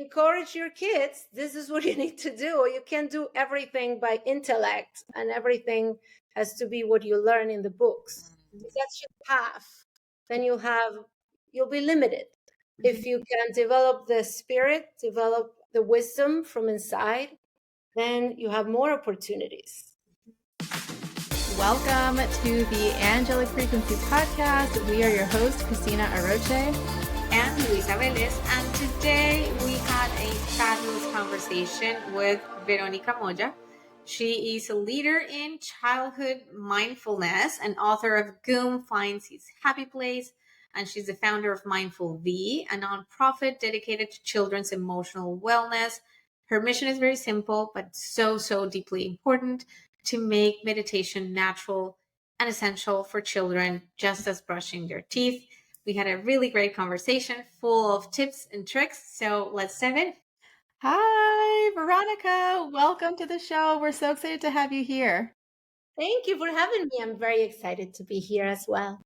encourage your kids. This is what you need to do. You can't do everything by intellect, and everything has to be what you learn in the books. If that's your path, then you'll be limited. If you can develop the spirit, develop the wisdom from inside, then you have more opportunities. Welcome to the Angelic Frequency Podcast. We are your hosts, Cristina Aroche and Luisa Velez, and today we had a fabulous conversation with Veronica Moya. She is a leader in childhood mindfulness and author of Goom Finds His Happy Place, and she's the founder of Mindful V, a nonprofit dedicated to children's emotional wellness. Her mission is very simple, but so deeply important: to make meditation natural and essential for children, just as brushing their teeth. We had a really great conversation full of tips and tricks. So let's dive in. Hi, Veronica. Welcome to the show. We're so excited to have you here. Thank you for having me. I'm very excited to be here as well.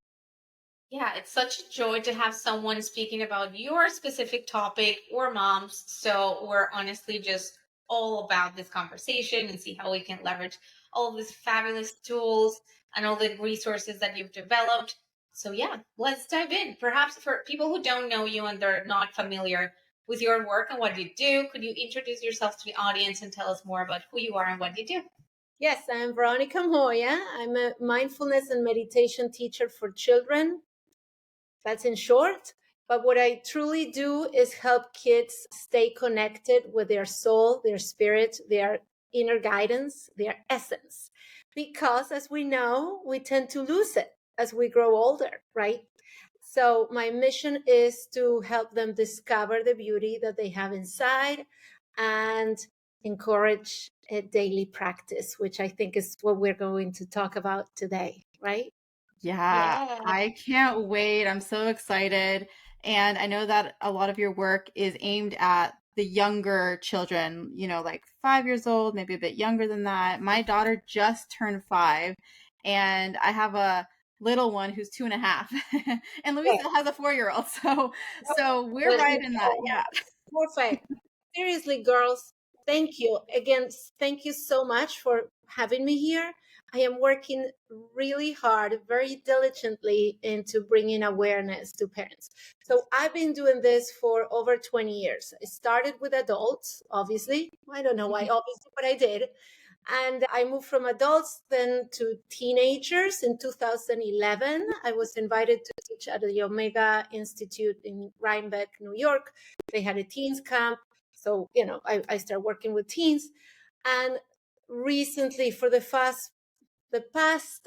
Yeah, it's such a joy to have someone speaking about your specific topic or moms. So we're honestly just all about this conversation and see how we can leverage all of these fabulous tools and all the resources that you've developed. So yeah, let's dive in. Perhaps for people who don't know you and they're not familiar with your work and what you do, could you introduce yourself to the audience and tell us more about who you are and what you do? Yes, I'm Veronica Moya. I'm a mindfulness and meditation teacher for children. That's in short. But what I truly do is help kids stay connected with their soul, their spirit, their inner guidance, their essence. Because as we know, we tend to lose it as we grow older, right? So my mission is to help them discover the beauty that they have inside and encourage a daily practice, which I think is what we're going to talk about today, right? Yeah, I can't wait. I'm so excited. And I know that a lot of your work is aimed at the younger children, like 5 years old, maybe a bit younger than that. My daughter just turned 5, and I have a little one who's 2.5, and Luisa has a 4-year-old. So we're right in that. Yeah. Perfect. Seriously, girls, thank you. Again, thank you so much for having me here. I am working really hard, very diligently into bringing awareness to parents. So I've been doing this for over 20 years. I started with adults, obviously. I don't know why, obviously, but I did. And I moved from adults then to teenagers in 2011. I was invited to teach at the Omega Institute in Rhinebeck, New York. They had a teens camp. So, I started working with teens. And recently, for the past,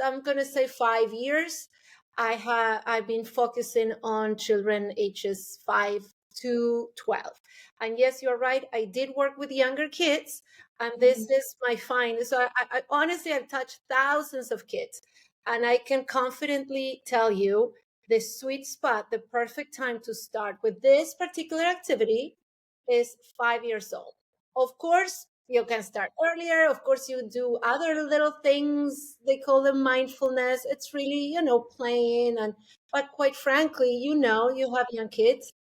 I'm going to say 5 years, I've been focusing on children ages 5 to 12. And yes, you're right. I did work with younger kids, and this is my find. So I honestly, I've touched thousands of kids, and I can confidently tell you the sweet spot, the perfect time to start with this particular activity is 5 years old. Of course, you can start earlier. Of course, you do other little things. They call them mindfulness. It's really, playing. But quite frankly, you have young kids.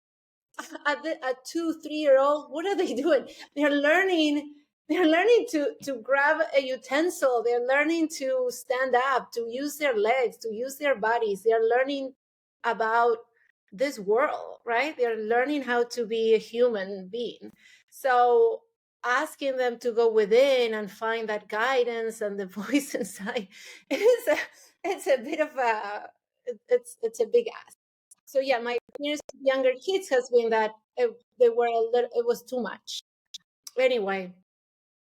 At 2, 3-year-old, what are they doing? They're learning. They're learning to grab a utensil. They're learning to stand up, to use their legs, to use their bodies. They're learning about this world, right? They're learning how to be a human being. So asking them to go within and find that guidance and the voice inside it's a bit of it's a big ask. So yeah, my experience with younger kids has been that it was too much. Anyway,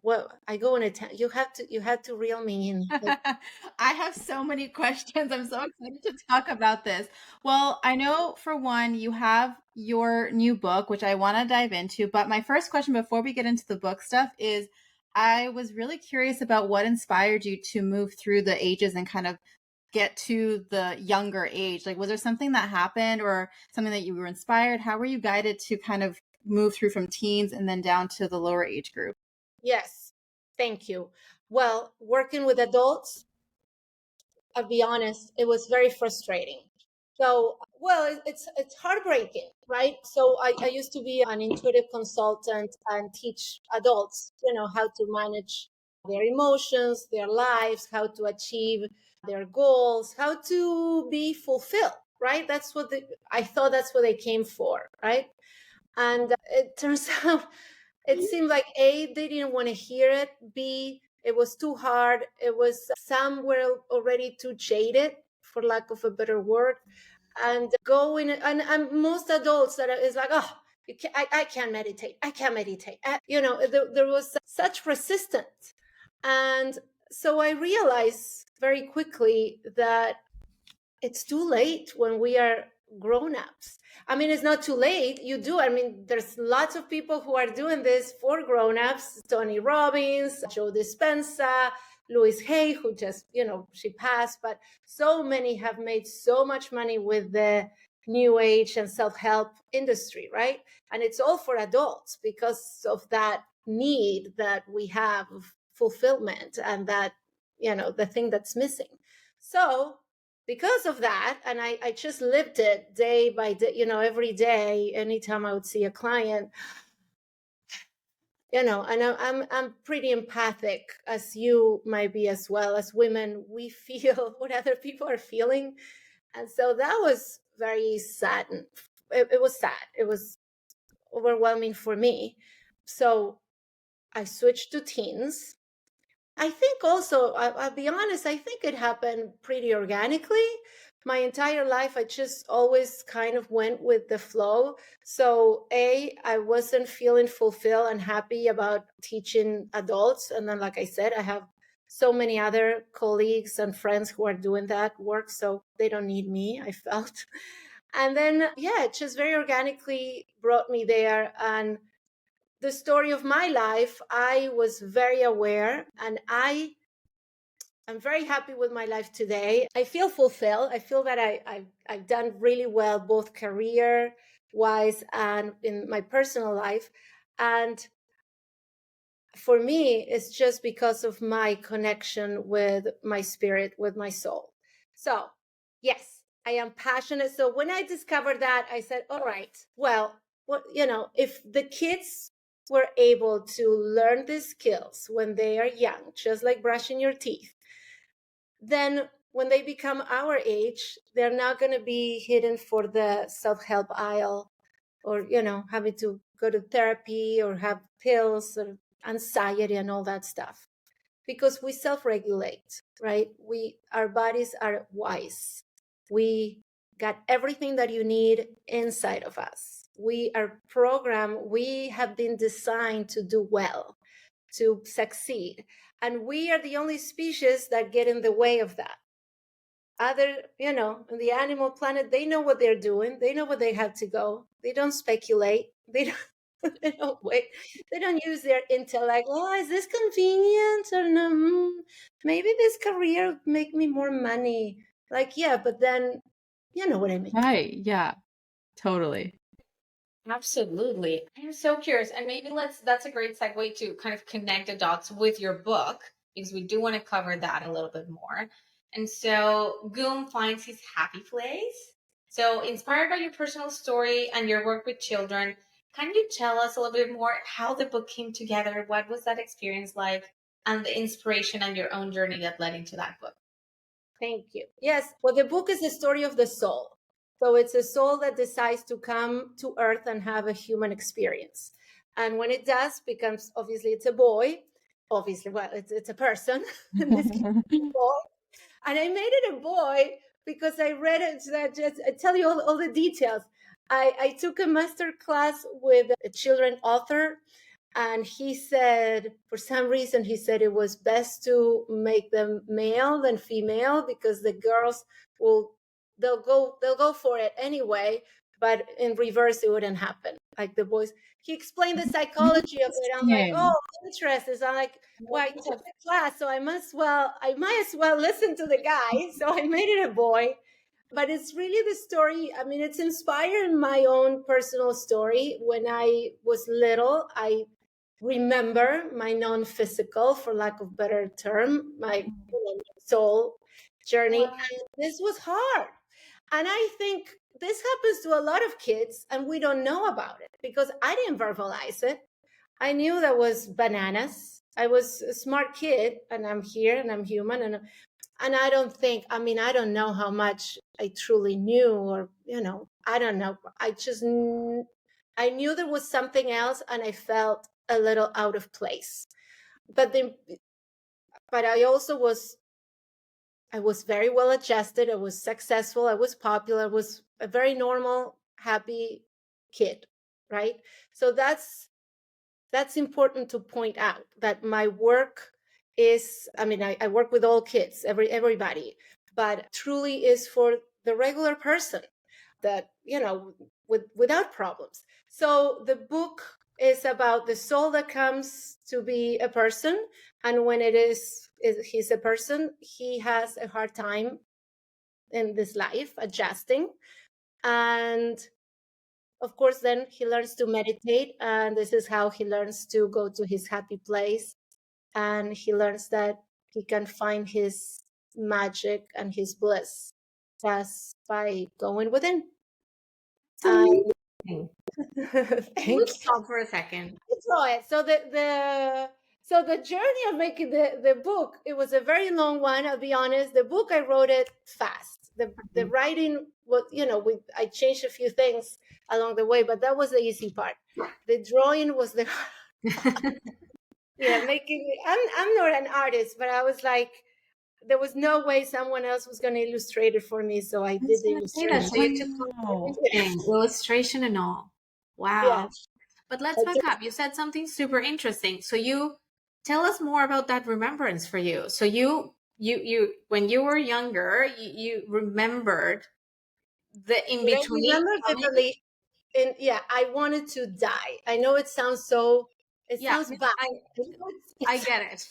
well, I go on you have to reel me in. I have so many questions. I'm so excited to talk about this. Well, I know for one, you have your new book, which I want to dive into. But my first question before we get into the book stuff is I was really curious about what inspired you to move through the ages and kind of get to the younger age. Like, was there something that happened or something that you were inspired? How were you guided to kind of move through from teens and then down to the lower age group? Yes, thank you. Well, working with adults, I'll be honest, it was very frustrating. So well, it's heartbreaking, right? So I used to be an intuitive consultant and teach adults, how to manage their emotions, their lives, how to achieve their goals, how to be fulfilled, right? I thought that's what they came for, right? And it turns out it seemed like A, they didn't want to hear it. B, it was too hard. It was some were already too jaded, for lack of a better word. And and most adults that is like, oh, I can't meditate. I can't meditate. There was such resistance. And so I realized very quickly that it's too late when we are grown-ups. I mean, it's not too late. You do. I mean, there's lots of people who are doing this for grown-ups. Tony Robbins, Joe Dispenza, Louise Hay, who just, she passed, but so many have made so much money with the new age and self-help industry, right? And it's all for adults because of that need that we have of fulfillment and that, the thing that's missing. So because of that, and I just lived it day by day, every day, anytime I would see a client, and I'm pretty empathic, as you might be as well. As women, we feel what other people are feeling. And so that was very sad. It was sad. It was overwhelming for me. So I switched to teens. I think also, I'll be honest, I think it happened pretty organically. My entire life, I just always kind of went with the flow. So, I wasn't feeling fulfilled and happy about teaching adults. And then, like I said, I have so many other colleagues and friends who are doing that work. So they don't need me, I felt. And then, it just very organically brought me there. And the story of my life, I was very aware, and I'm very happy with my life today. I feel fulfilled. I feel that I've done really well, both career wise and in my personal life. And for me, it's just because of my connection with my spirit, with my soul. So, yes, I am passionate. So when I discovered that, I said, all right, well, if the kids were able to learn these skills when they are young, just like brushing your teeth, then when they become our age, they're not going to be hidden for the self-help aisle, or having to go to therapy or have pills or anxiety and all that stuff, because we self-regulate, right? Our bodies are wise. We got everything that you need inside of us. We are programmed. We have been designed to do well, to succeed, and we are the only species that get in the way of that. Other, on the animal planet, they know what they're doing. They know where they have to go. They don't speculate. They don't, they don't wait. They don't use their intellect. Oh, is this convenient or no? Maybe this career make me more money. Like, yeah, but then, you know what I mean. Right. Yeah, totally. Absolutely. I'm so curious. And maybe that's a great segue to kind of connect the dots with your book, because we do want to cover that a little bit more. And so Goom finds his happy place. So inspired by your personal story and your work with children, can you tell us a little bit more how the book came together? What was that experience like? And the inspiration and your own journey that led into that book? Thank you. Yes. Well, the book is the story of the soul. So it's a soul that decides to come to earth and have a human experience. And when it does, becomes, obviously it's a boy. Obviously, well, it's a person. In this case, it's a boy. And I made it a boy because I read it. I tell you all the details. I took a master class with a children author, and he said, for some reason, he said it was best to make them male than female, because the girls they'll go for it anyway, but in reverse it wouldn't happen, like the boys. He explained the psychology of it. I'm like, oh, Interesting. interested. So I'm like, well, I took the class, so I might as well listen to the guy. So I made it a boy. But it's really the story. I mean, it's inspired my own personal story. When I was little, I remember my non-physical, for lack of better term, my soul journey. Wow. And this was hard. And I think this happens to a lot of kids and we don't know about it because I didn't verbalize it. I knew that was bananas. I was a smart kid and I'm here and I'm human, and I don't think, I mean, I don't know how much I truly knew, or, I don't know. I knew there was something else and I felt a little out of place. But I was very well adjusted. I was successful. I was popular. I was a very normal, happy kid, right? So that's important to point out, that my work is, I mean, I work with all kids, everybody, but truly is for the regular person that, without problems. So the book is about the soul that comes to be a person. And when he's a person, he has a hard time in this life adjusting. And of course, then he learns to meditate, and this is how he learns to go to his happy place. And he learns that he can find his magic and his bliss just by going within. It's amazing. Thank Let's you. stop for a second. So the journey of making the book, it was a very long one. I'll be honest. The book, I wrote it fast. The writing was, I changed a few things along the way, but that was the easy part. The drawing was the I'm not an artist, but I was like, there was no way someone else was going to illustrate it for me, so I did the illustration. So you took everything, illustration and all. Wow. Yeah. But let's back up. You said something super interesting. So you tell us more about that remembrance for you. So you when you were younger, you remembered the in between. I remember vividly. I wanted to die. I know it sounds sounds bad. I get it.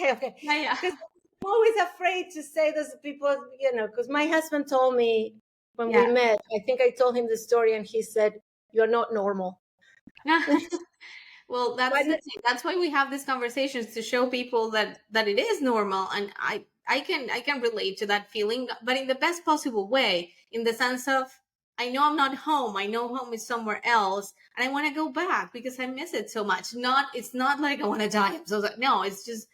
Okay. Yeah. Because I'm always afraid to say this to people, because my husband told me when we met, I think I told him the story and he said, "You're not normal." Well, that's why we have these conversations, to show people that it is normal. And I can relate to that feeling, but in the best possible way, in the sense of, I know I'm not home. I know home is somewhere else, and I want to go back because I miss it so much. It's not like I want to die. So no, it's just,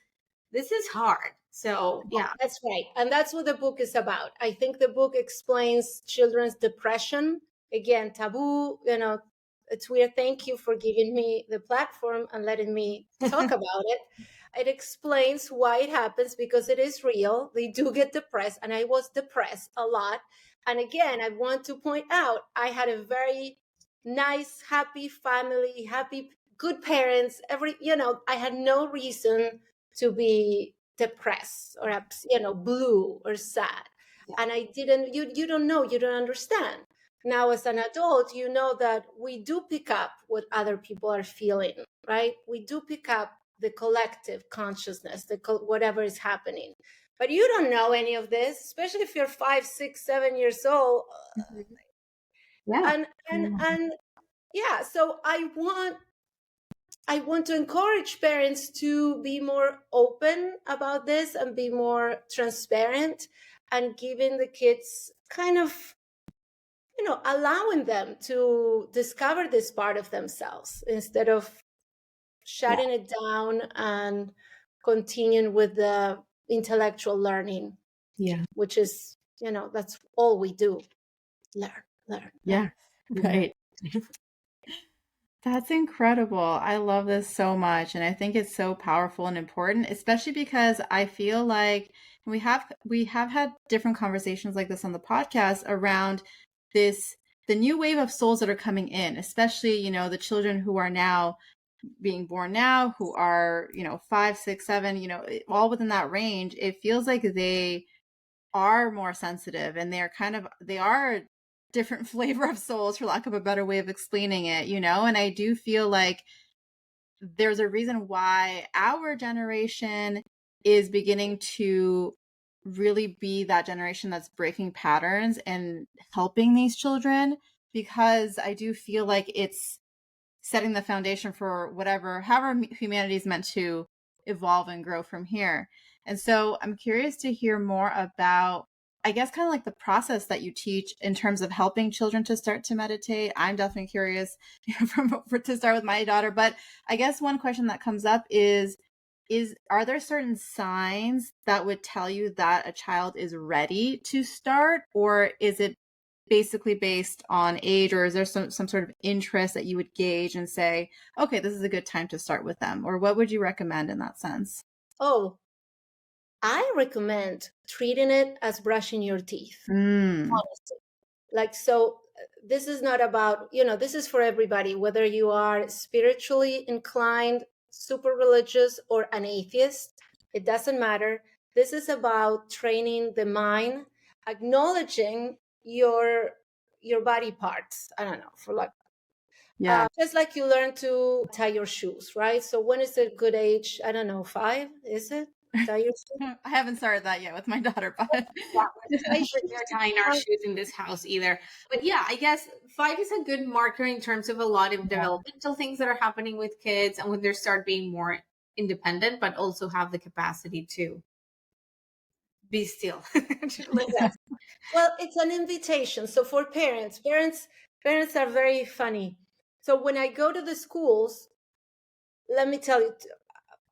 this is hard. So yeah, that's right. And that's what the book is about. I think the book explains children's depression. Again, taboo, it's weird. Thank you for giving me the platform and letting me talk about it. It explains why it happens, because it is real. They do get depressed, and I was depressed a lot. And again, I want to point out, I had a very nice, happy family, happy, good parents. I had no reason to be depressed or blue or sad. And I didn't. You don't know. You don't understand. Now, as an adult, you know that we do pick up what other people are feeling, right? We do pick up the collective consciousness, whatever is happening. But you don't know any of this, especially if you're 5, 6, 7 years old. So I want to encourage parents to be more open about this and be more transparent, and giving the kids kind of, allowing them to discover this part of themselves instead of shutting it down and continuing with the intellectual learning. Yeah. Which is, that's all we do. Learn. Yeah. Right. That's incredible. I love this so much. And I think it's so powerful and important, especially because I feel like we have had different conversations like this on the podcast around the new wave of souls that are coming in, especially, the children who are now being born now, who are, 5, 6, 7, all within that range. It feels like they are more sensitive, and they are different flavor of souls, for lack of a better way of explaining it, and I do feel like there's a reason why our generation is beginning to really be that generation that's breaking patterns and helping these children, because I do feel like it's setting the foundation for however humanity is meant to evolve and grow from here. And so I'm curious to hear more about I guess kind of like the process that you teach in terms of helping children to start to meditate. I'm definitely curious to start with my daughter. But I guess one question that comes up is are there certain signs that would tell you that a child is ready to start, or is it basically based on age, or is there some sort of interest that you would gauge and say, okay, this is a good time to start with them? Or what would you recommend in that sense? Oh, I recommend treating it as brushing your teeth, honestly. Like, so this is not about, this is for everybody, whether you are spiritually inclined, super religious, or an atheist. It doesn't matter. This is about training the mind, acknowledging your body parts. I don't know, for like, Yeah. just like you learn to tie your shoes, right? So when is a good age? I don't know, 5, is it? Tie your shoes? I haven't started that yet with my daughter, but Tie We're tying our shoes in this house either. But yeah, I guess 5 is a good marker in terms of a lot of developmental things that are happening with kids and when they start being more independent, but also have the capacity to be still. Yes. Well, it's an invitation. So for parents are very funny. So when I go to the schools, let me tell you,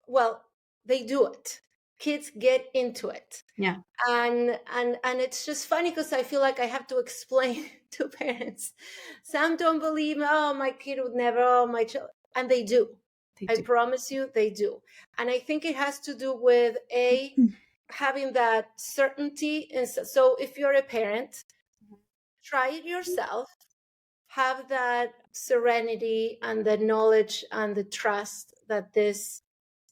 well, they do it. Kids get into it. Yeah. And it's just funny because I feel like I have to explain to parents. Some don't believe, oh, my kid would never, oh, my child, and they do. I promise you, they do. And I think it has to do with having that certainty. And so if you're a parent, try it yourself, have that serenity and the knowledge and the trust that this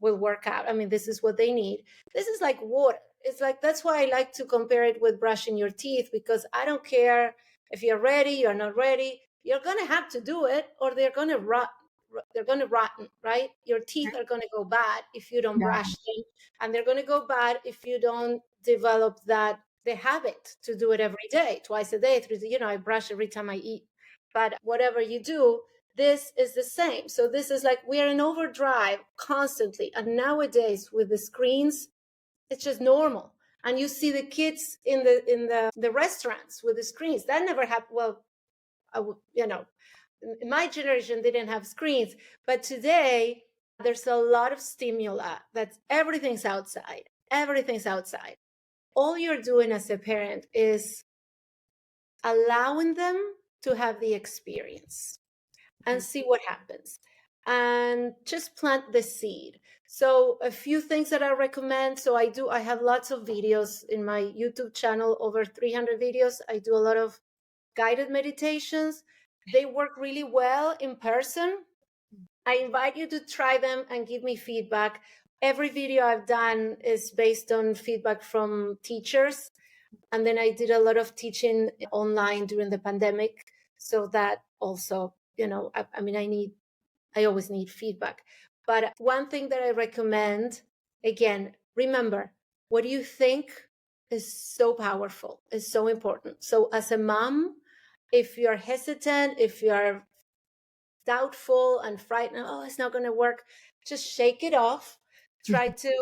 will work out. I mean, this is what they need. This is like water. It's like, that's why I like to compare it with brushing your teeth, because I don't care if you're ready, you're not ready. You're going to have to do it, or they're going to rot. They're going to rotten, right? Your teeth are going to go bad if you don't brush them, and they're going to go bad if you don't develop the habit to do it every day, twice a day, I brush every time I eat. But whatever you do, this is the same. So this is like, we are in overdrive constantly. And nowadays with the screens, it's just normal. And you see the kids in the restaurants with the screens. That never happened. Well, my generation didn't have screens, but today there's a lot of stimuli. That everything's outside. Everything's outside. All you're doing as a parent is allowing them to have the experience and see what happens, and just plant the seed. So a few things that I recommend. So I have lots of videos in my YouTube channel, over 300 videos. I do a lot of guided meditations. They work really well in person. I invite you to try them and give me feedback. Every video I've done is based on feedback from teachers. And then I did a lot of teaching online during the pandemic. So that also, I always need feedback. But one thing that I recommend, again, remember, what you think is so powerful, is so important. So as a mom, if you're hesitant, if you're doubtful and frightened, oh, it's not going to work, just shake it off. Try to,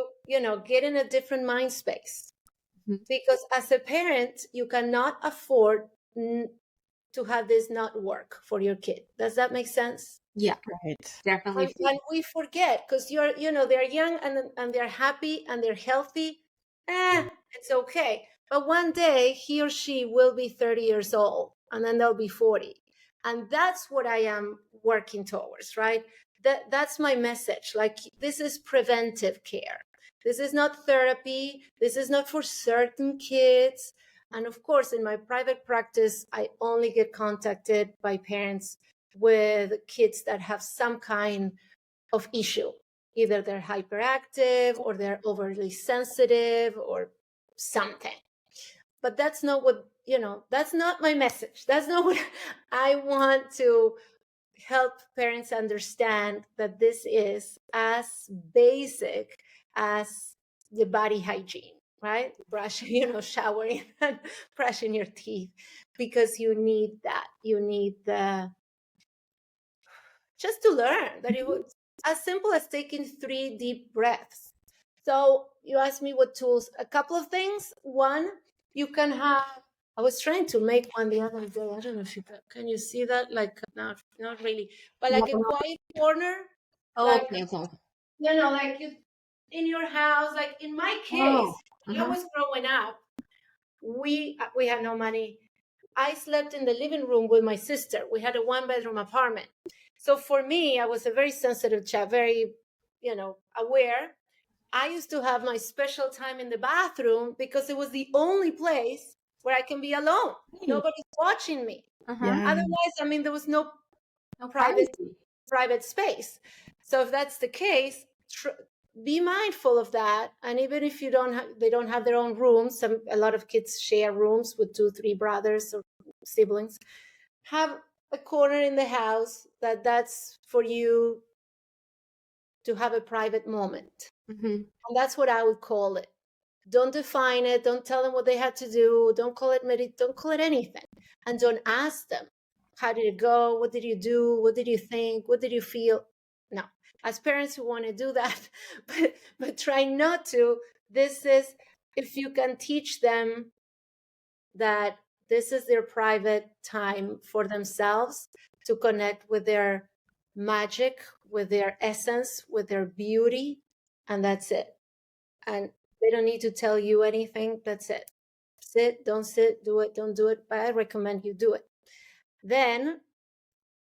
get in a different mind space. Because as a parent, you cannot afford to have this not work for your kid. Does that make sense? Yeah, Right. definitely. And we forget, because they're young and they're happy and they're healthy. It's okay. But one day he or she will be 30 years old, and then they'll be 40. And that's what I am working towards, right? That's my message. Like, this is preventive care. This is not therapy. This is not for certain kids. And of course, in my private practice, I only get contacted by parents with kids that have some kind of issue. Either they're hyperactive or they're overly sensitive or something. But that's not what, that's not my message. That's not what I want to help parents understand, that this is as basic as the body hygiene, right? Brushing, showering and brushing your teeth, because you need that. You need just to learn that it was as simple as taking 3 deep breaths. So you asked me what tools. A couple of things. One, You can have, I was trying to make one the other day. I don't know if you can you see that? Like, not really, but like a quiet corner, Oh, like, okay, okay. like you in your house. Like in my case, Oh, when I was growing up, we had no money. I slept in the living room with my sister. We had a 1-bedroom apartment. So for me, I was a very sensitive child, very, aware. I used to have my special time in the bathroom because it was the only place where I can be alone. Nobody's watching me. uh-huh. Yeah. Otherwise, I mean, there was no No private privacy. private space. So if that's the case, be mindful of that. And even if they don't have their own rooms, a lot of kids share rooms with 2, 3 brothers or siblings. Have a corner in the house that's for you to have a private moment. Mm-hmm. And that's what I would call it. Don't define it. Don't tell them what they had to do. Don't call it don't call it anything. And don't ask them, how did it go? What did you do? What did you think? What did you feel? No. As parents who want to do that, but try not to. This is, if you can teach them that this is their private time for themselves to connect with their magic, with their essence, with their beauty, and that's it. And they don't need to tell you anything. That's it. Sit, don't sit, do it, don't do it. But I recommend you do it. Then,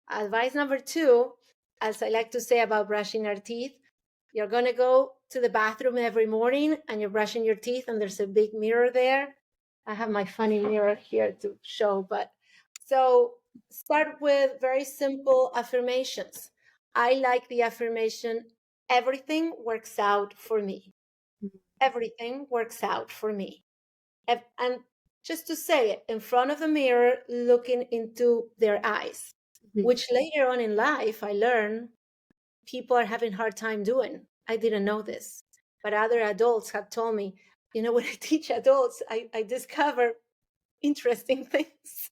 advice number 2, as I like to say about brushing our teeth, you're going to go to the bathroom every morning and you're brushing your teeth, and there's a big mirror there. I have my funny mirror here to show, but so start with very simple affirmations. I like the affirmation, everything works out for me. Everything works out for me. And just to say it in front of the mirror, looking into their eyes, Mm-hmm. which later on in life I learned people are having a hard time doing. I didn't know this, but other adults have told me, when I teach adults, I discover interesting things.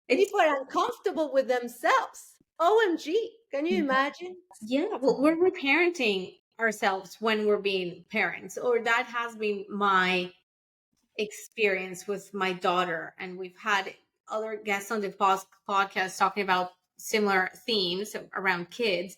It's People are uncomfortable with themselves. OMG. Can you imagine? yeah. Well, we're reparenting ourselves when we're being parents, or that has been my experience with my daughter. And we've had other guests on the podcast talking about similar themes around kids,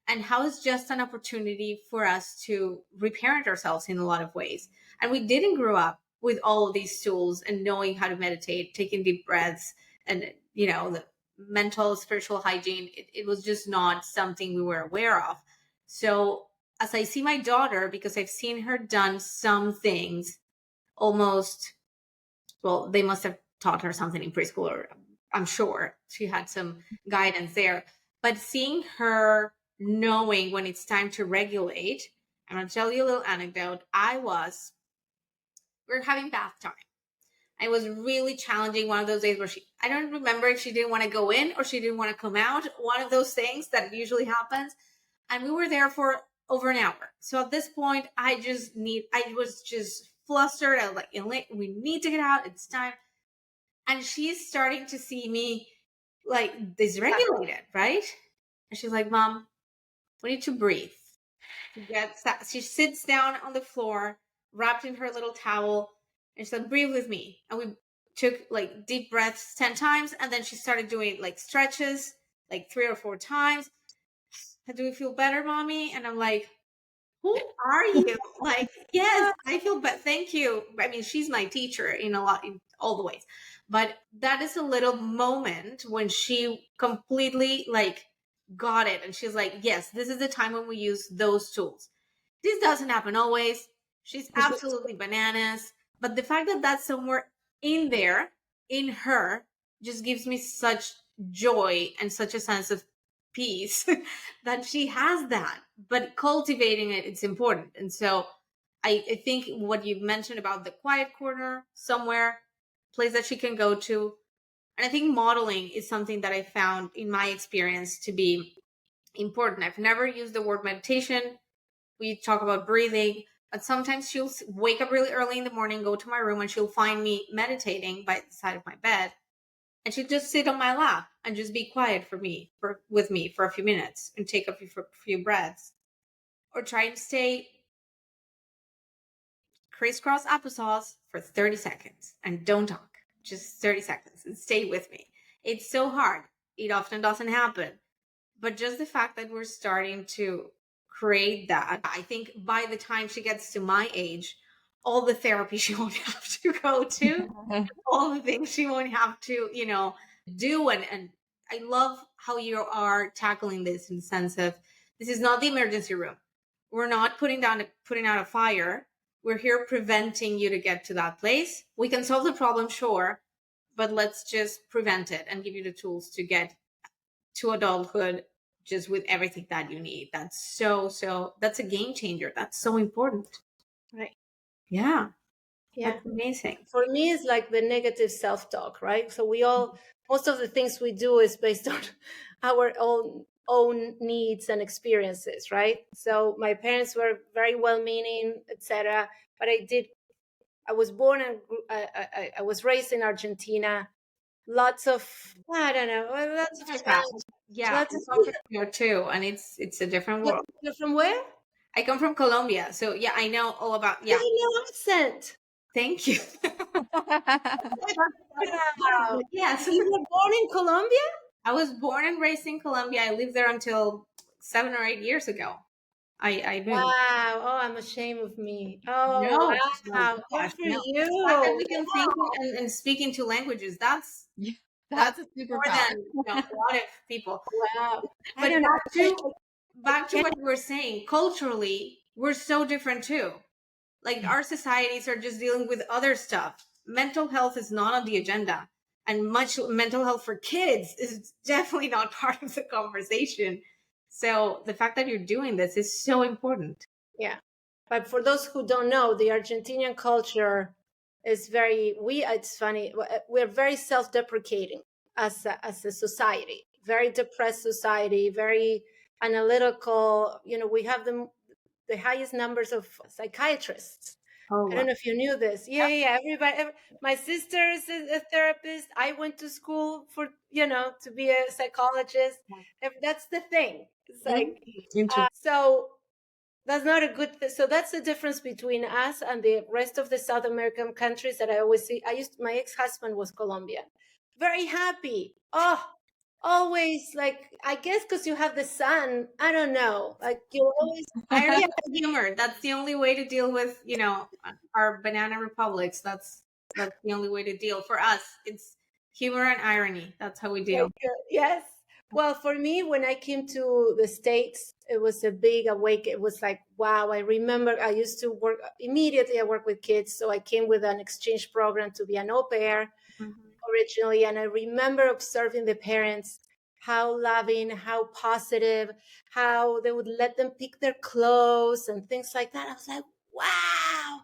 and how it's just an opportunity for us to reparent ourselves in a lot of ways. And we didn't grow up with all of these tools and knowing how to meditate, taking deep breaths, and the mental spiritual hygiene. It was just not something we were aware of. So as I see my daughter, because I've seen her done some things almost, well, they must have taught her something in preschool, or I'm sure she had some guidance there. But seeing her knowing when it's time to regulate, I'm going to tell you a little anecdote. We are having bath time. It was really challenging. One of those days where I don't remember if she didn't want to go in or she didn't want to come out. One of those things that usually happens. And we were there for over an hour. So at this point, I was just flustered. I was like, we need to get out. It's time. And she's starting to see me like dysregulated, right? And she's like, Mom, we need to breathe. She sits down on the floor, wrapped in her little towel, and she said, breathe with me. And we took like deep breaths 10 times. And then she started doing like stretches like 3 or 4 times. Do we feel better, Mommy? And I'm like, who are you? Like, yes, I feel but thank you. I mean, she's my teacher in all the ways. But that is a little moment when she completely like got it. And she's like, yes, this is the time when we use those tools. This doesn't happen always. She's absolutely bananas. But the fact that that's somewhere in there, in her, just gives me such joy and such a sense of peace that she has that. But cultivating it's important. And so I think what you mentioned about the quiet corner somewhere, place that she can go to. And I think modeling is something that I found in my experience to be important. I've never used the word meditation. We talk about breathing, but sometimes she'll wake up really early in the morning, go to my room, and she'll find me meditating by the side of my bed. And she'd just sit on my lap and just be quiet with me for a few minutes and take a few breaths, or try and stay crisscross applesauce for 30 seconds and don't talk. Just 30 seconds and stay with me. It's so hard. It often doesn't happen. But just the fact that we're starting to create that, I think by the time she gets to my age, all the therapy she won't have to go to, all the things she won't have to, do. And I love how you are tackling this in the sense of this is not the emergency room. We're not putting out a fire. We're here preventing you to get to that place. We can solve the problem, sure, but let's just prevent it and give you the tools to get to adulthood just with everything that you need. That's that's a game changer. That's so important. Right. Yeah. Yeah. That's amazing. For me, it's like the negative self-talk, right? So most of the things we do is based on our own needs and experiences, right? So my parents were very well-meaning, etc. But I was born and I was raised in Argentina. Lots of, I don't know, lots of challenges. Yeah, Lots I of, come from here too, and it's a different world. you're from where? I come from Colombia, so yeah, I know all about. Yeah, No accent. thank you. Wow. Yes, You were born in Colombia? I was born and raised in Colombia. I lived there until 7 or 8 years ago. I moved. Wow. Oh, I'm ashamed of me. Oh, No, no, wow. Good gosh, for no. The fact that you. we can think and speak in two languages, that's That's a more superpower. than a lot of people. Wow. I But don't know. back to what you were saying, culturally, we're so different too. Like our societies are just dealing with other stuff. Mental health is not on the agenda, and much mental health for kids is definitely not part of the conversation. So the fact that you're doing this is so important. Yeah. But for those who don't know, the Argentinian culture is it's funny, we're very self-deprecating as a society, very depressed society, very analytical. We have the highest numbers of psychiatrists. Oh, I wow. don't know if you knew this. Yeah. My sister is a therapist. I went to school to be a psychologist. That's the thing. It's like, so that's not a good thing. So that's the difference between us and the rest of the South American countries that I always see. My ex-husband was Colombian. Very happy. Oh, always like, I guess because you have the sun. I don't know. Like you always. Irony and humor. That's the only way to deal with, our banana republics. That's the only way to deal. For us, it's humor and irony. That's how we deal. Yes. Well, for me, when I came to the States, it was a big awakening. It was like, wow, I remember I used to work immediately. I work with kids. So I came with an exchange program to be an au pair originally. And I remember observing the parents, how loving, how positive, how they would let them pick their clothes and things like that. I was like, wow.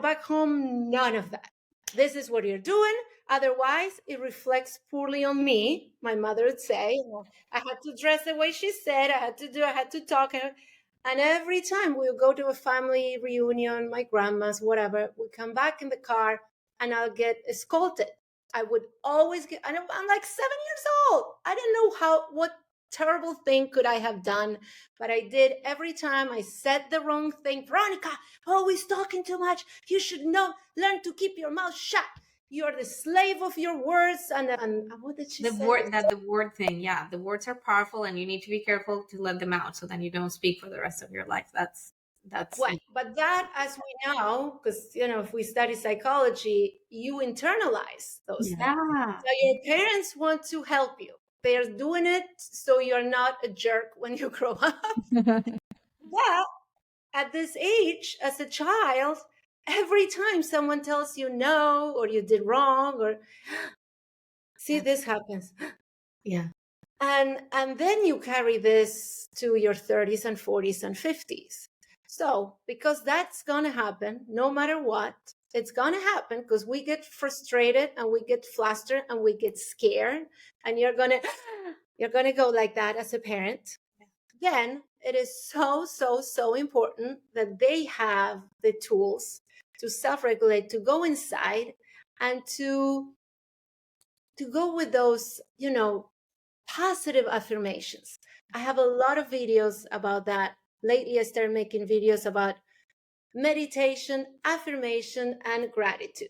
Back home, none of that. This is what you're doing. Otherwise, it reflects poorly on me. My mother would say, I had to dress the way she said, I had to talk. And every time we would go to a family reunion, my grandma's, whatever, we come back in the car and I'll get scolded. I would always get, and I'm like 7 years old. I didn't know what terrible thing could I have done, but I did. Every time I said the wrong thing. Veronica, always talking too much. You should learn to keep your mouth shut. You're the slave of your words. And what did she say? The word thing. Yeah. The words are powerful and you need to be careful to let them out so then you don't speak for the rest of your life. That's well, but that, as we know, because if we study psychology, you internalize those things. So your parents want to help you. They're doing it so you're not a jerk when you grow up. But at this age, as a child, every time someone tells you no, or you did wrong, or see, this happens. Yeah. And then you carry this to your 30s and 40s and 50s. So because that's going to happen, no matter what, it's going to happen because we get frustrated and we get flustered and we get scared. And you're going to go like that as a parent. Then it is so important that they have the tools to self-regulate, to go inside and to go with those, positive affirmations. I have a lot of videos about that. Lately, I started making videos about meditation, affirmation, and gratitude.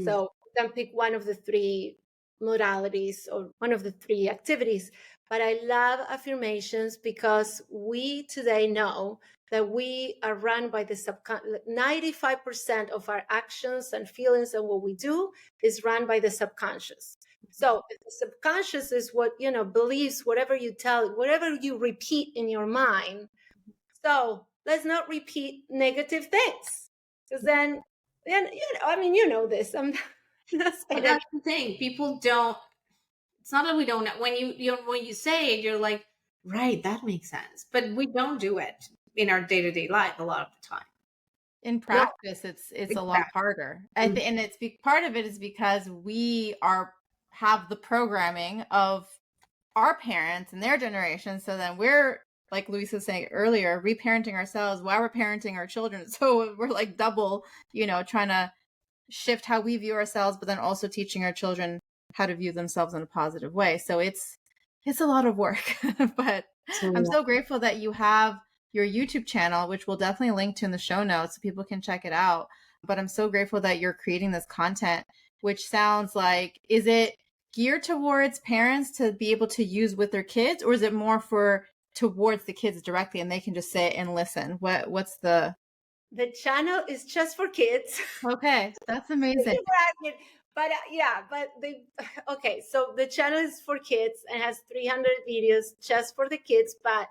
So you can pick one of the three modalities or one of the three activities. But I love affirmations because we today know that we are run by the subconscious. 95% of our actions and feelings and what we do is run by the subconscious. So if the subconscious is what, believes whatever you tell, whatever you repeat in your mind. So let's not repeat negative things, because then, you know this. I'm not saying That's the thing. People don't. It's not that we don't know. When you say it, you're like, right, that makes sense. But we don't do it in our day-to-day life a lot of the time. In No. practice, it's a lot harder. And it's part of it is because we have the programming of our parents and their generation. So then we're, like Luisa was saying earlier, reparenting ourselves while we're parenting our children. So we're like double, trying to shift how we view ourselves, but then also teaching our children how to view themselves in a positive way. So it's a lot of work, but I'm so grateful that you have your YouTube channel, which we'll definitely link to in the show notes so people can check it out. But I'm so grateful that you're creating this content, which sounds like, is it geared towards parents to be able to use with their kids, or is it more towards the kids directly and they can just sit and listen? What's the channel is just for kids. Okay, that's amazing. But okay, so the channel is for kids and has 300 videos just for the kids, but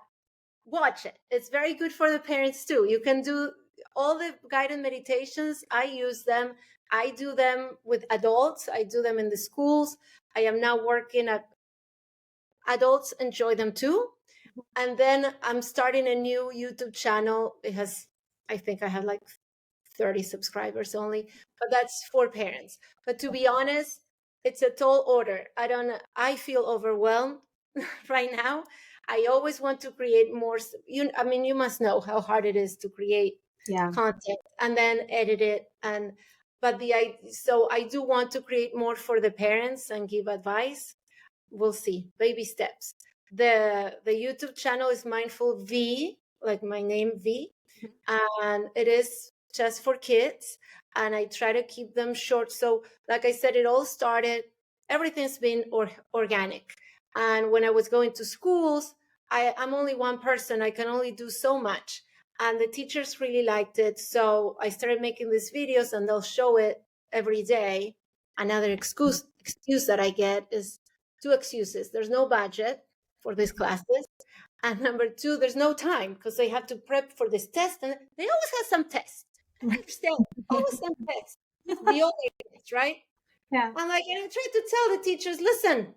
watch it. It's very good for the parents too. You can do all the guided meditations. I use them. I do them with adults. I do them in the schools. I am now working at adults enjoy them too. And then I'm starting a new YouTube channel. I think I have like 30 subscribers only, but that's for parents. But to be honest, it's a tall order. I feel overwhelmed right now. I always want to create more. You must know how hard it is to create content and then edit it. So I do want to create more for the parents and give advice. We'll see, baby steps. The YouTube channel is Mindful V, like my name V, and it is just for kids, and I try to keep them short. So like I said, everything's been organic. And when I was going to schools, I'm only one person. I can only do so much. And the teachers really liked it. So I started making these videos and they'll show it every day. Another excuse that I get is two excuses. There's no budget for these classes. And number two, there's no time because they have to prep for this test. And they always have some tests. I understand. Always some tests. The older kids, right? Yeah. I'm like, and I try to tell the teachers, listen,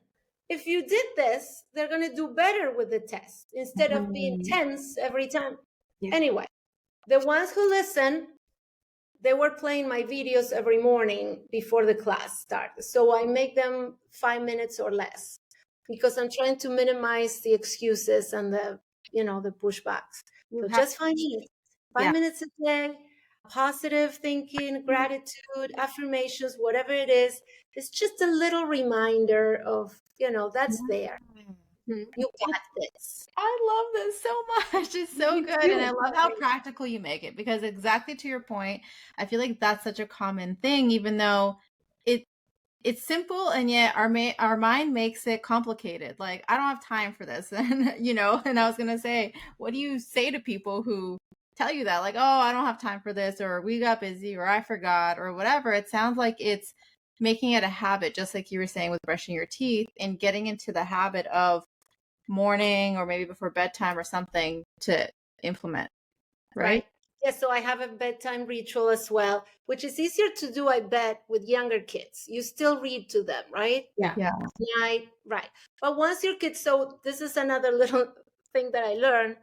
if you did this, they're going to do better with the test instead of being tense every time. Yeah. Anyway, the ones who listen, they were playing my videos every morning before the class started. So I make them 5 minutes or less because I'm trying to minimize the excuses and the pushbacks. So just 5 minutes, 5 minutes a day, positive thinking, gratitude, affirmations, whatever it is. It's just a little reminder of, that's there. You got this. I love this so much. It's so good. And I love how practical you make it, because exactly to your point, I feel like that's such a common thing, even though it's simple, and yet our mind makes it complicated. Like, I don't have time for this. And, and I was going to say, what do you say to people who tell you that? Like, oh, I don't have time for this, or we got busy, or I forgot, or whatever. It sounds like it's making it a habit, just like you were saying with brushing your teeth, and getting into the habit of morning or maybe before bedtime or something to implement. Right? Yes, so I have a bedtime ritual as well, which is easier to do, I bet, with younger kids. You still read to them, right? Yeah. Right. But once your kids, so this is another little thing that I learned,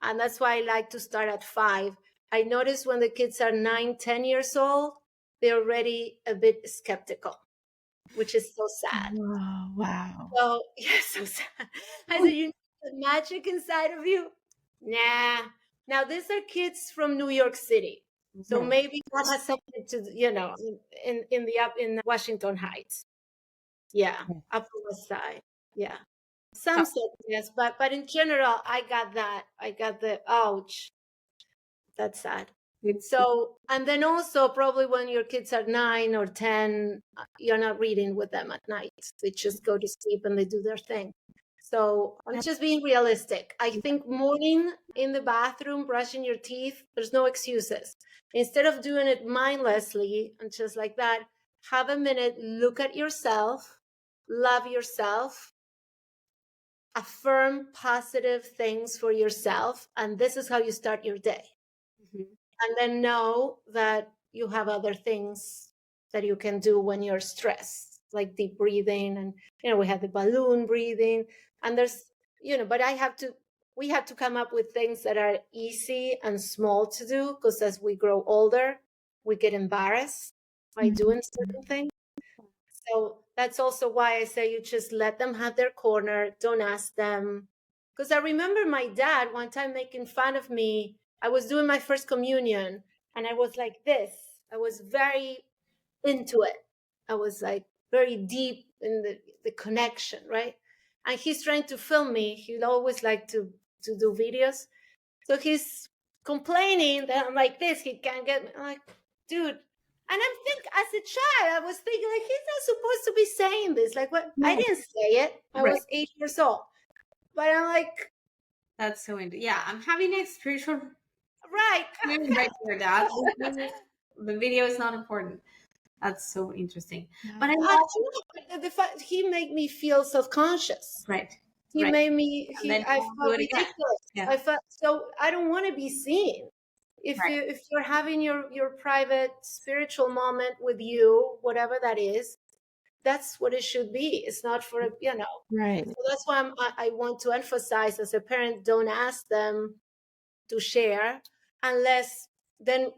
and that's why I like to start at 5. I notice when the kids are 9, 10 years old, they're already a bit skeptical, which is so sad. Oh, wow. So, so sad. I said, you know the magic inside of you? Nah. Now, these are kids from New York City. So maybe that has something to, in Washington Heights. Yeah. Upper West Side. Yeah. Some said yes, but in general, I got that. I got the ouch. That's sad. So, and then also probably when your kids are 9 or 10, you're not reading with them at night. They just go to sleep and they do their thing. So I'm just being realistic. I think morning in the bathroom, brushing your teeth, there's no excuses. Instead of doing it mindlessly and just like that, have a minute, look at yourself, love yourself, affirm positive things for yourself. And this is how you start your day. Mhm. And then know that you have other things that you can do when you're stressed, like deep breathing. And, we have the balloon breathing. And there's, but we have to come up with things that are easy and small to do, because as we grow older, we get embarrassed by doing certain things. So that's also why I say you just let them have their corner. Don't ask them. Because I remember my dad one time making fun of me. I was doing my first communion and I was like this. I was very into it. I was like very deep in the connection, right? And he's trying to film me. He'd always like to do videos. So he's complaining that I'm like this. He can't get me. I'm like, dude. And I'm as a child, I was thinking like he's not supposed to be saying this. Like what? I Right. didn't say it. I Right. was 8 years old. But I'm like, That's so interesting. Yeah, I'm having a spiritual right. experience right here, Dad. The video is not important. That's so interesting. But I love He made me feel self-conscious. right, He right. made me. And then I you do felt it again. ridiculous. Yeah, I felt so. I don't want to be seen. right. If you're having your private spiritual moment with you, whatever that is, that's what it should be. It's not for Right. So that's why I want to emphasize as a parent, don't ask them to share unless then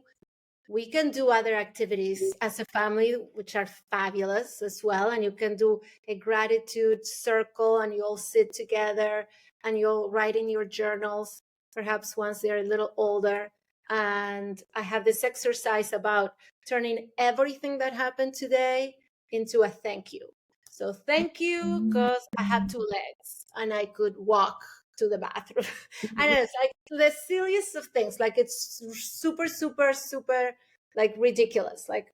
we can do other activities as a family, which are fabulous as well. And you can do a gratitude circle and you all sit together and you'll write in your journals, perhaps once they're a little older. And I have this exercise about turning everything that happened today into a thank you. So thank you because I had 2 legs and I could walk to the bathroom. And it's like the silliest of things. Like it's super, super, super like ridiculous. Like,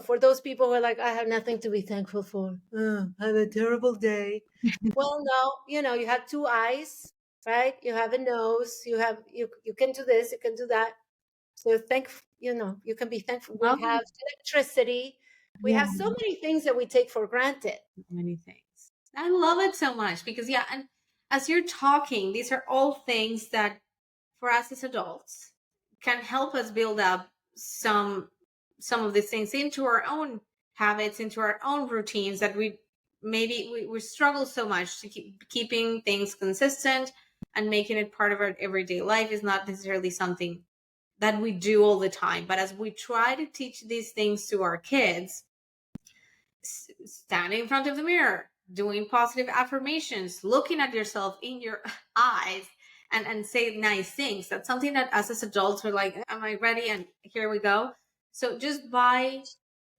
for those people who are like, I have nothing to be thankful for. I have a terrible day. Well, no, you have 2 eyes, right? You have a nose. You can do this. You can do that. So you can be thankful. We Love have electricity. We Yeah. have so many things that we take for granted. many things. I love it so much because yeah, and as you're talking, these are all things that for us as adults can help us build up some of these things into our own habits, into our own routines that we struggle so much to keeping things consistent and making it part of our everyday life is not necessarily something that we do all the time. But as we try to teach these things to our kids, standing in front of the mirror, doing positive affirmations, looking at yourself in your eyes and say nice things. That's something that us as adults are like, am I ready? And here we go. So just by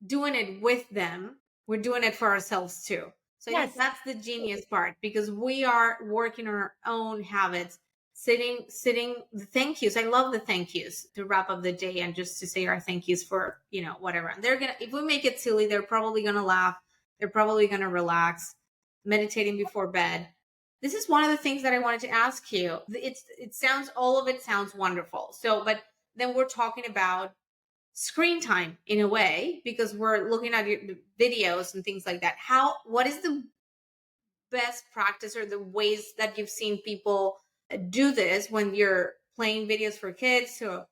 doing it with them, we're doing it for ourselves too. So I think Yes. that's the genius part because we are working on our own habits, sitting the thank yous. I love the thank yous to wrap up the day and just to say our thank yous for, whatever. And they're gonna, if we make it silly, they're probably gonna laugh. They're probably gonna relax, meditating before bed. This is one of the things that I wanted to ask you. All of it sounds wonderful. So, but then we're talking about screen time in a way because we're looking at your videos and things like that. What is the best practice or the ways that you've seen people do this when you're playing videos for kids? So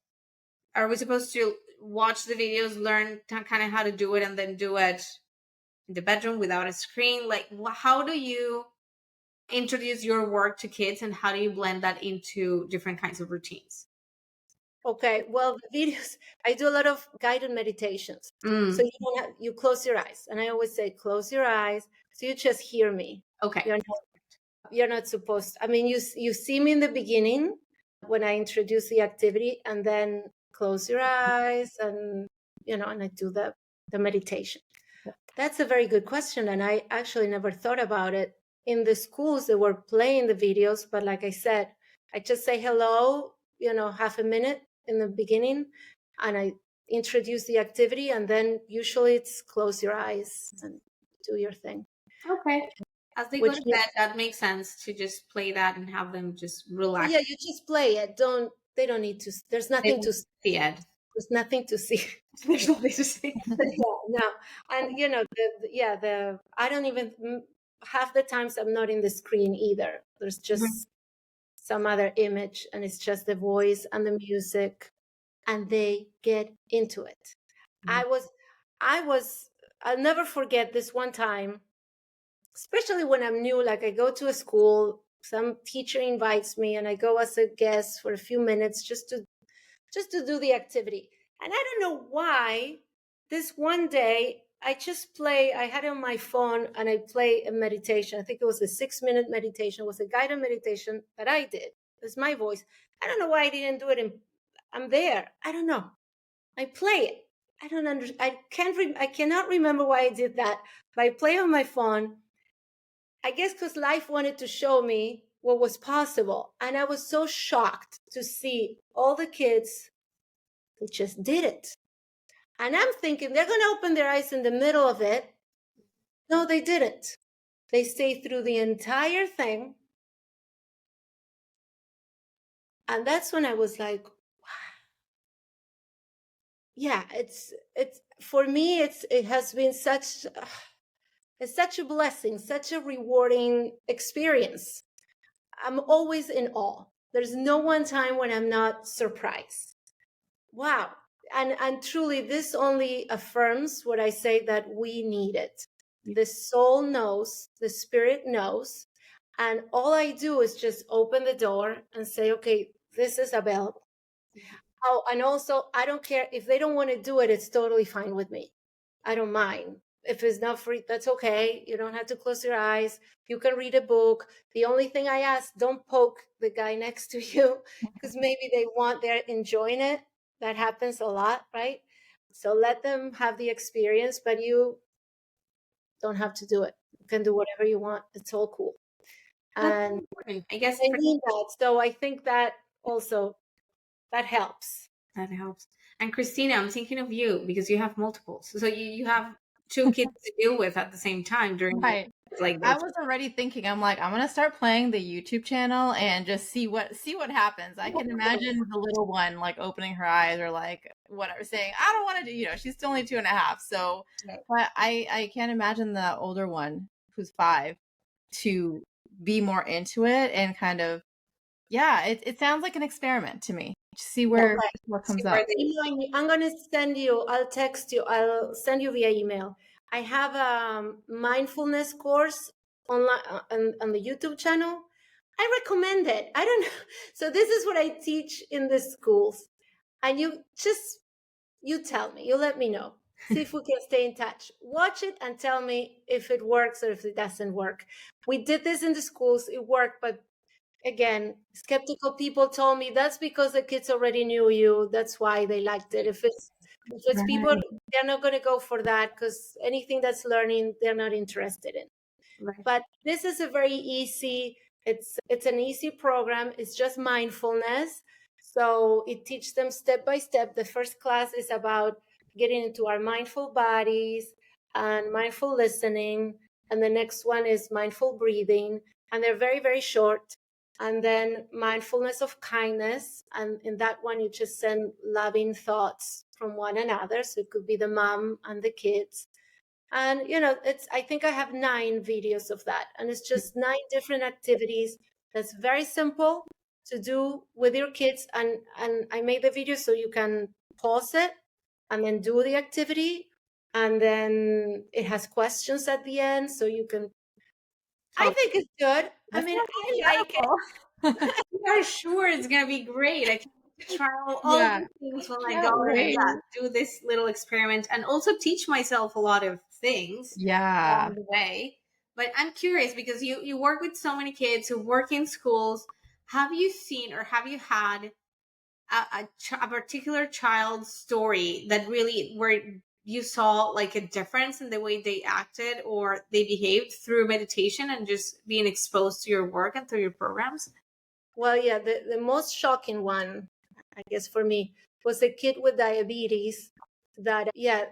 are we supposed to watch the videos, learn kind of how to do it, and then do it in the bedroom without a screen? Like, how do you introduce your work to kids, and how do you blend that into different kinds of routines? Okay, well, the videos, I do a lot of guided meditations. So you close your eyes. And I always say, close your eyes. So you just hear me. Okay. You're not supposed to. I mean, you see me in the beginning when I introduce the activity, and then close your eyes and I do the meditation. That's a very good question. And I actually never thought about it. In the schools, they were playing the videos, but like I said, I just say hello, half a minute, in the beginning, and I introduce the activity, and then usually it's close your eyes and do your thing. Okay. As they go Which to means, bed, that makes sense to just play that and have them just well, relax. yeah, you just play it. They don't need to. There's They nothing don't to. see it. There's nothing to see. There's nothing to see. Yeah, no, and the I don't even half the times I'm not in the screen either. There's just some other image, and it's just the voice and the music, and they get into it. I was I'll never forget this one time, especially when I'm new. Like, I go to a school, some teacher invites me, and I go as a guest for a few minutes just to do the activity. And I don't know why this one day I had it on my phone and I play a meditation. I think it was a 6-minute meditation. It was a guided meditation that I did. It's my voice. I don't know why I didn't do it. I'm there. I don't know. I play it. I don't understand. I cannot remember why I did that. But I play on my phone. I guess because life wanted to show me what was possible. And I was so shocked to see all the kids. They just did it. And I'm thinking they're going to open their eyes in the middle of it. No, they didn't. They stayed through the entire thing. And that's when I was like, wow. Yeah, it's for me, it has been such a blessing, such a rewarding experience. I'm always in awe. There's no one time when I'm not surprised. Wow. And truly, this only affirms what I say, that we need it. The soul knows, the spirit knows. And all I do is just open the door and say, okay, this is available. Oh, and also, I don't care if they don't want to do it. It's totally fine with me. I don't mind. If it's not free, that's okay. You don't have to close your eyes. You can read a book. The only thing I ask, don't poke the guy next to you, because maybe they're enjoying it. That happens a lot, right? So let them have the experience, but you don't have to do it. You can do whatever you want. It's all cool. That's And important. I guess I need that. So I think that also, that helps. that helps. And Christina, I'm thinking of you because you have multiples. So you have two kids to deal with at the same time during Right. like I this. was already thinking, I'm like, I'm gonna start playing the YouTube channel and just see what happens. I can imagine the little one like opening her eyes or like whatever, saying, I don't want to do, she's still only 2.5. So but I can't imagine the older one who's 5 to be more into it and kind of, yeah, it sounds like an experiment to me. See where what comes See where up. I'm going to send you, I'll send you via email. I have a mindfulness course online on the YouTube channel. I recommend it. I don't know. So this is what I teach in the schools. And you tell me, you let me know. See if we can stay in touch. Watch it and tell me if it works or if it doesn't work. We did this in the schools. It worked, but again, skeptical people told me that's because the kids already knew you. That's why they liked it. If it's people, they're not going to go for that, because anything that's learning, they're not interested in. Right. But this is a very easy, it's an easy program. It's just mindfulness. So it teaches them step by step. The first class is about getting into our mindful bodies and mindful listening. And the next one is mindful breathing. And they're very, very short. And then mindfulness of kindness. And in that one, you just send loving thoughts from one another. So it could be the mom and the kids. And I think I have 9 videos of that, and it's just 9 different activities that's very simple to do with your kids. And I made the video so you can pause it and then do the activity, and then it has questions at the end, so you can. I think it's good. I mean, I like it. You are sure it's gonna be great. I can try all these things when I go and do this little experiment, and also teach myself a lot of things along the way. But I'm curious, because you work with so many kids who work in schools. Have you seen, or have you had a particular child's story that really, where you saw like a difference in the way they acted or they behaved through meditation and just being exposed to your work and through your programs? Well, yeah, the most shocking one, I guess for me, was a kid with diabetes that, yeah,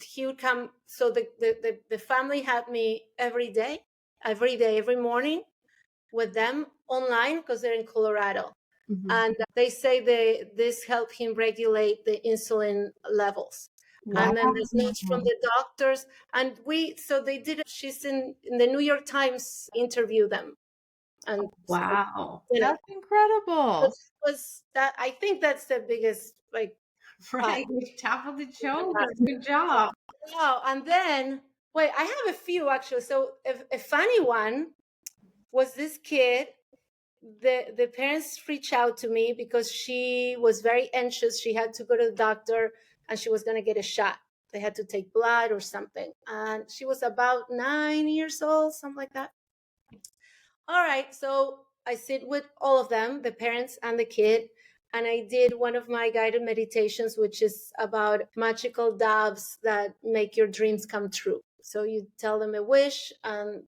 he would come. So the family had me every day, every morning with them online because they're in Colorado. Mhm. And they say this helped him regulate the insulin levels. Wow. And then there's notes from the doctors. And they did, she's in the New York Times interview them. And Wow. you know, That's incredible. was that, I think that's the biggest, like, Right. Top of the shoulder. Good job. wow. And then, wait, I have a few actually. So a funny one was this kid. The parents reached out to me because she was very anxious. She had to go to the doctor and she was going to get a shot. They had to take blood or something. And she was about 9 years old, something like that. All right. So I sit with all of them, the parents and the kid. And I did one of my guided meditations, which is about magical doves that make your dreams come true. So you tell them a wish and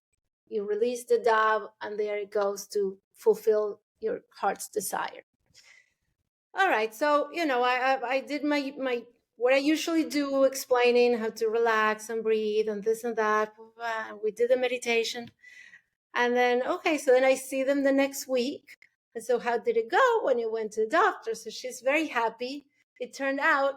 you release the dove, and there it goes to fulfill your heart's desire. All right. So, I did my what I usually do, explaining how to relax and breathe and this and that. We did the meditation. And then, okay, so then I see them the next week. And so, how did it go when you went to the doctor? So she's very happy. It turned out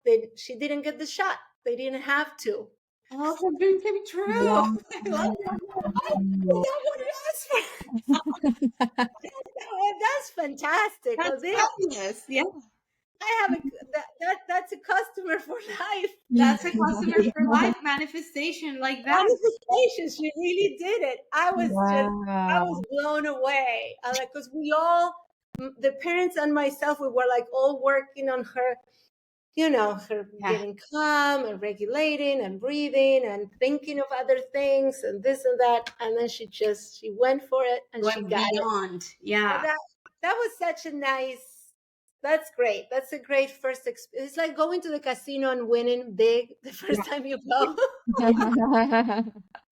that she didn't get the shot. They didn't have to. Oh, her dream came true. Wow. I love that. That what it was for. That's fantastic. That's fabulous. Yeah. I have that's a customer for life. That's a customer for life manifestation like that. Manifestation. She really did it. I was Wow. blown away. Because the parents and myself, we were like all working on her, her Yeah. getting calm and regulating and breathing and thinking of other things and this and that. And then she went for it and she Went got it. beyond. Yeah. And that was such a that's great. That's a great first experience. It's like going to the casino and winning big the first time you go.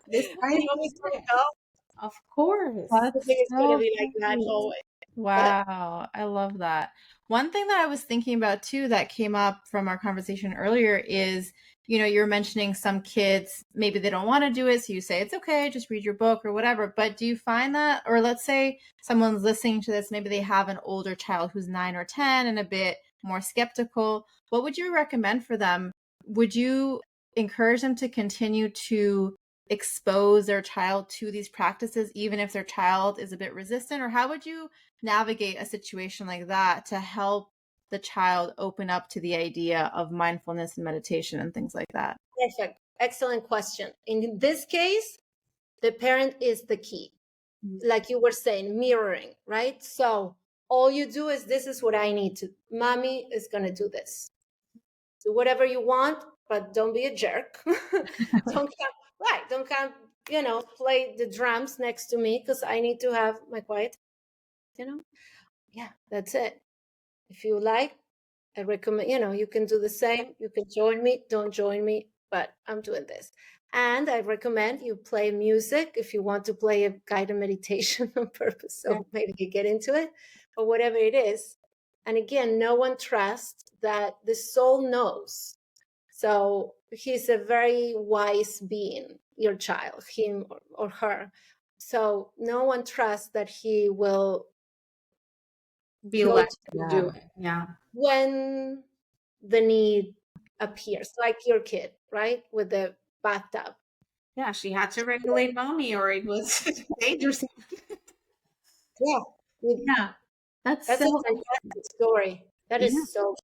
This You right. always want to go. Of course. I That's think it's going to so be like that great. always. Wow, I love that. One thing that I was thinking about too that came up from our conversation earlier is, you're mentioning some kids, maybe they don't want to do it. So you say, it's okay, just read your book or whatever. But do you find that, or let's say someone's listening to this, maybe they have an older child who's 9 or 10 and a bit more skeptical. What would you recommend for them? Would you encourage them to continue to expose their child to these practices, even if their child is a bit resistant? Or how would you navigate a situation like that to help the child open up to the idea of mindfulness and meditation and things like that? Perfect. Excellent question. In this case, the parent is the key. Like you were saying, mirroring, right? So all you do is, this is what I need to, mommy is going to do this. Do whatever you want, but don't be a jerk. Don't come, play the drums next to me because I need to have my quiet, yeah, that's it. If you like, I recommend, you can do the same. You can join me, don't join me, but I'm doing this. And I recommend you play music if you want to play a guided meditation on purpose. So maybe you get into it or whatever it is. And again, no one trusts that the soul knows. So he's a very wise being, your child, him or her. So no one trusts that he will Be go led to to do it. Yeah. when the need appears, like your kid, right? With the bathtub. Yeah. She had to regulate mommy or it was dangerous. Yeah. Yeah. That's a fantastic story. That Yeah. is so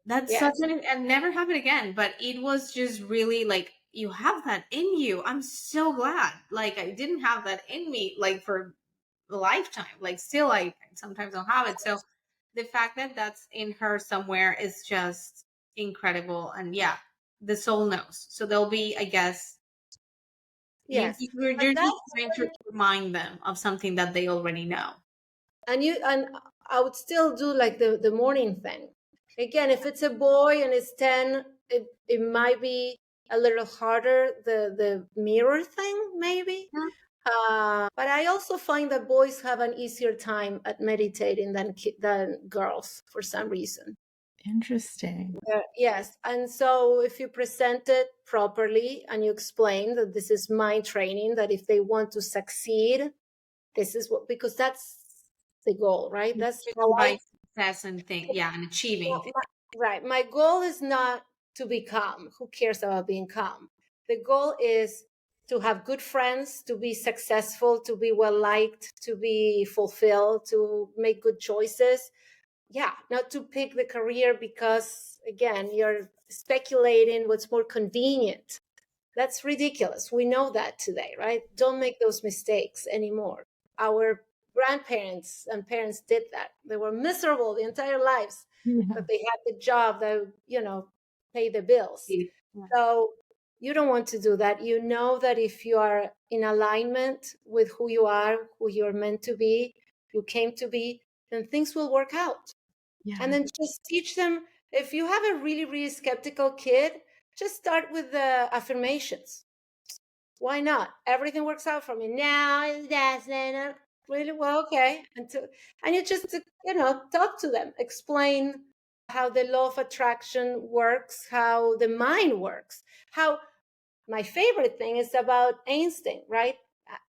That's yeah. such an, and never happened again, but it was just really like, you have that in you. I'm so glad. Like, I didn't have that in me, like, for a lifetime. Like, still, I sometimes don't have it. So the fact that that's in her somewhere is just incredible. And yeah, the soul knows. So there'll be, I guess, Yes. you're just trying to remind them of something that they already know. And I would still do like the morning thing. Again, if it's a boy and it's 10, it might be a little harder, the mirror thing, maybe. Yeah. But I also find that boys have an easier time at meditating than girls for some reason. Interesting. Yes. And so if you present it properly and you explain that this is my training, that if they want to succeed, this is what, because that's the goal, right? That's how By success and thing, yeah, and achieving things. right. My goal is not to be calm. Who cares about being calm? The goal is to have good friends, to be successful, to be well liked, to be fulfilled, to make good choices. Yeah, not to pick the career because, again, you're speculating what's more convenient. That's ridiculous. We know that today, right? Don't make those mistakes anymore. Our grandparents and parents did that. They were miserable the entire lives, but they had the job that, pay the bills. Yeah. So you don't want to do that. You know that if you are in alignment with who you are, who you're meant to be, you came to be, then things will work out. Yeah. And then just teach them. If you have a really, really skeptical kid, just start with the affirmations. Why not? Everything works out for me. Now it doesn't. Really? Well, okay. And you just, talk to them, explain how the law of attraction works, how the mind works, how my favorite thing is about Einstein, right?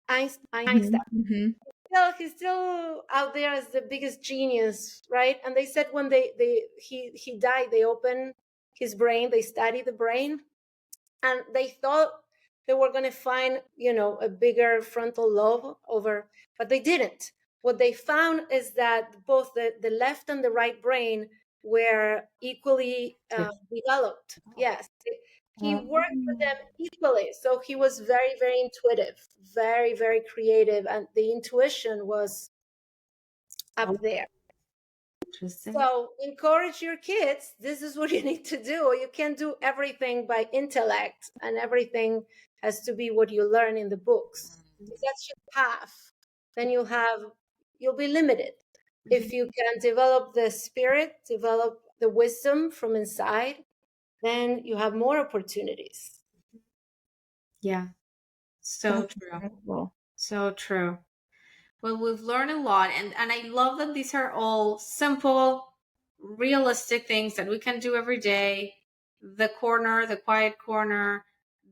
Einstein. Mm-hmm. He's still out there as the biggest genius, right? And they said when he died, they opened his brain, they studied the brain, and they thought they were going to find, a bigger frontal lobe but they didn't. What they found is that both the left and the right brain were equally developed. Yes, he worked with them equally. So he was very, very intuitive, very, very creative, and the intuition was up there. Interesting. So encourage your kids. This is what you need to do. You can't do everything by intellect, and everything has to be what you learn in the books. If that's your path, then you'll be limited. If you can develop the spirit, develop the wisdom from inside, then you have more opportunities. Yeah. So That's true. incredible. So true. Well, we've learned a lot, and I love that these are all simple, realistic things that we can do every day. The corner, the quiet corner,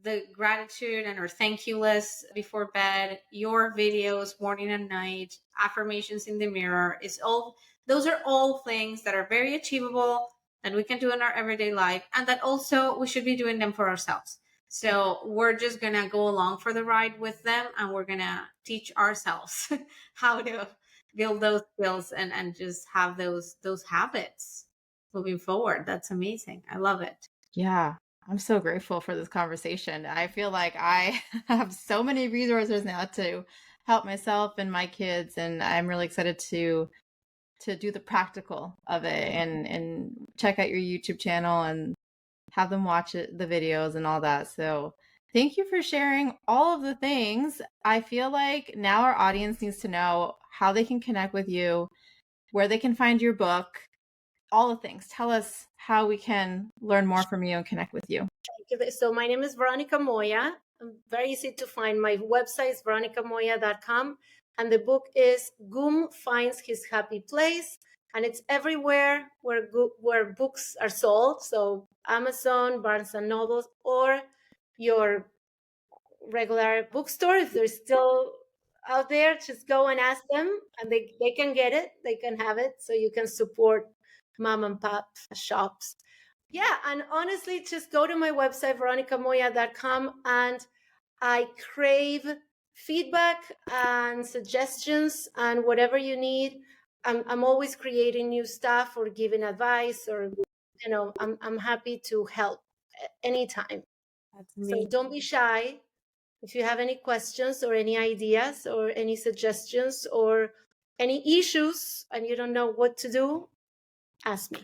the gratitude and our thank you list before bed, your videos morning and night, affirmations in the mirror, is all those are all things that are very achievable that we can do in our everyday life, and that also we should be doing them for ourselves. So we're just gonna go along for the ride with them, and we're gonna teach ourselves how to build those skills and just have those habits moving forward. That's amazing. I love it. Yeah. I'm so grateful for this conversation. I feel like I have so many resources now to help myself and my kids, and I'm really excited to do the practical of it and check out your YouTube channel and have them watch the videos and all that. So thank you for sharing all of the things. I feel like now our audience needs to know how they can connect with you, where they can find your book, all the things. Tell us how we can learn more from you and connect with you. So my name is Veronica Moya. Very easy to find. My website is veronicamoya.com. And the book is Goom Finds His Happy Place. And it's everywhere where books are sold. So Amazon, Barnes and Noble, or your regular bookstore. If they're still out there, just go and ask them, and they can get it. They can have it. So you can support mom and pop shops. Yeah, and honestly, just go to my website, veronicamoya.com, and I crave feedback and suggestions and whatever you need. I'm always creating new stuff or giving advice, or I'm happy to help anytime. That's So amazing. don't be shy. If you have any questions or any ideas or any suggestions or any issues and you don't know what to do, ask me.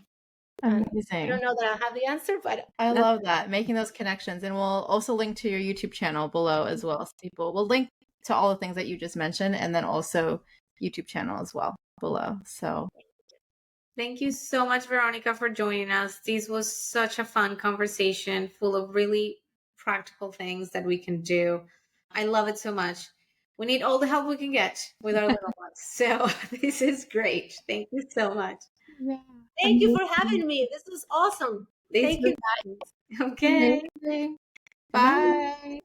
And I Amazing. don't know that I have the answer, but I love that, making those connections. And we'll also link to your YouTube channel below as well. So people will link to all the things that you just mentioned, and then also YouTube channel as well below. So Thank you so much, Veronica, for joining us. This was such a fun conversation full of really practical things that we can do. I love it so much. we need all the help we can get with our little ones. So this is great. Thank you so much. Yeah. Thank you for Amazing. having me. This was awesome. This Thank you, was guys. okay. Amazing. Bye. Bye.